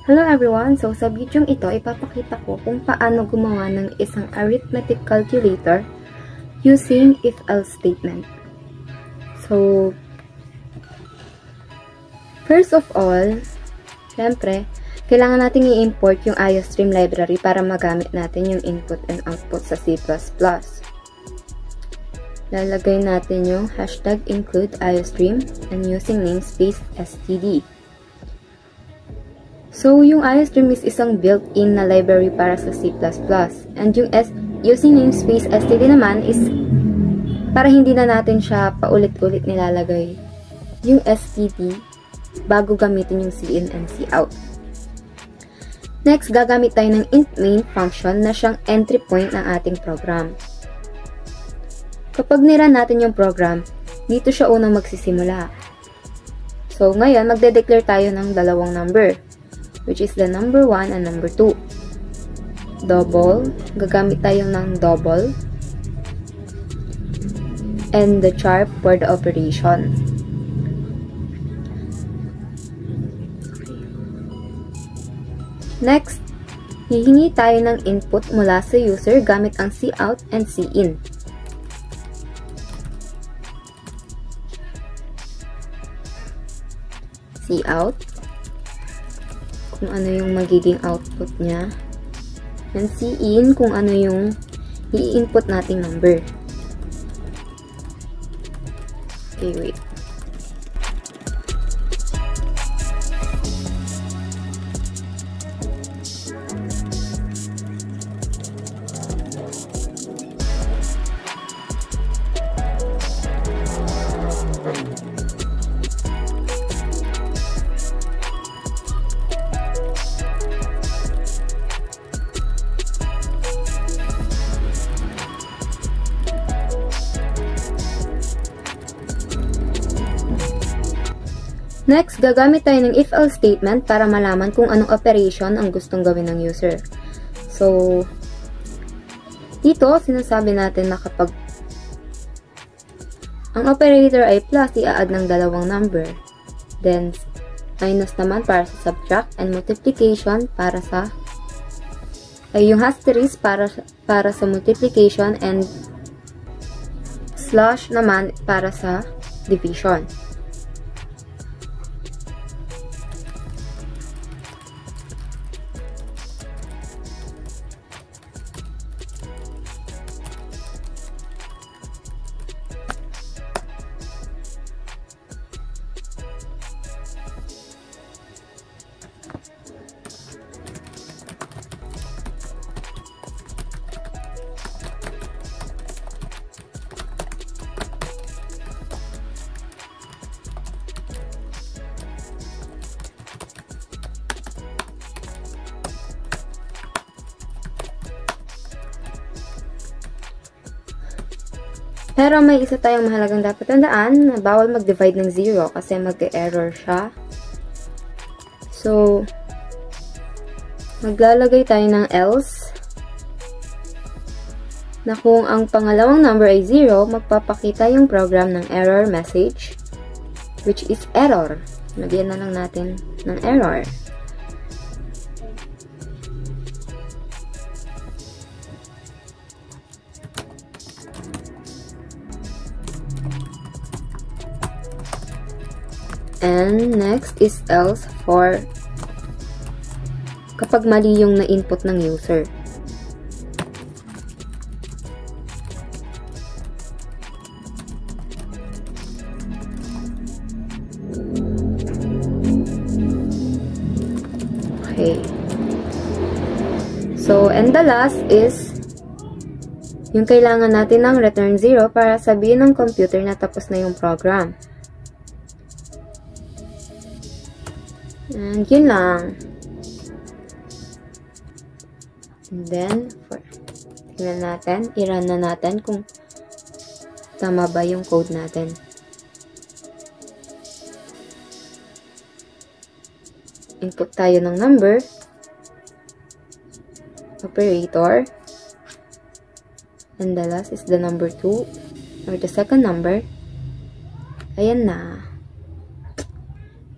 Hello everyone! So sa video ito, ipapakita ko kung paano gumawa ng isang arithmetic calculator using if-else statement. So, first of all, syempre, kailangan natin i-import yung IOStream library para magamit natin yung input and output sa C++. Lalagay natin yung hashtag include IOStream and using namespace std. So, yung IOStream is isang built-in na library para sa C++. And yung using namespace std naman is para hindi na natin siya paulit-ulit nilalagay yung std bago gamitin yung cin and cout. Next, gagamit tayo ng int main function na siyang entry point ng ating program. Kapag nirun natin yung program, dito siya unang magsisimula. So, ngayon, magde-declare tayo ng dalawang number, which is the number 1 and number 2. Double, gagamit tayo ng double, and the char for the operation. Next, hihingi tayo ng input mula sa user gamit ang cout and cin. Cout, kung ano yung magiging output niya, and cin kung ano yung i-input nating number. Okay, wait. Next, gagamit tayo ng if-else statement para malaman kung anong operation ang gustong gawin ng user. So, dito, sinasabi natin na kapag ang operator ay plus, i-add ng dalawang number. Then, minus naman para sa subtract, and multiplication para sa yung asterisk para sa multiplication, and slash naman para sa division. Pero may isa tayong mahalagang dapat tandaan na bawal mag-divide ng 0 kasi mag-error siya. So, maglalagay tayo ng else na kung ang pangalawang number ay 0, magpapakita yung program ng error message, which is error. Lagyan na lang natin ng error. And next is else for kapag mali yung na-input ng user. Okay. So, and the last is yung kailangan natin ng return 0 para sabihin ng computer na tapos na yung program. And yun lang. And then, tingnan natin, i-run na natin kung tama ba yung code natin. Input tayo ng number, operator, and the last is the number 2, or the second number. Ayan na.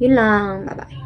Yun lang. Bye-bye.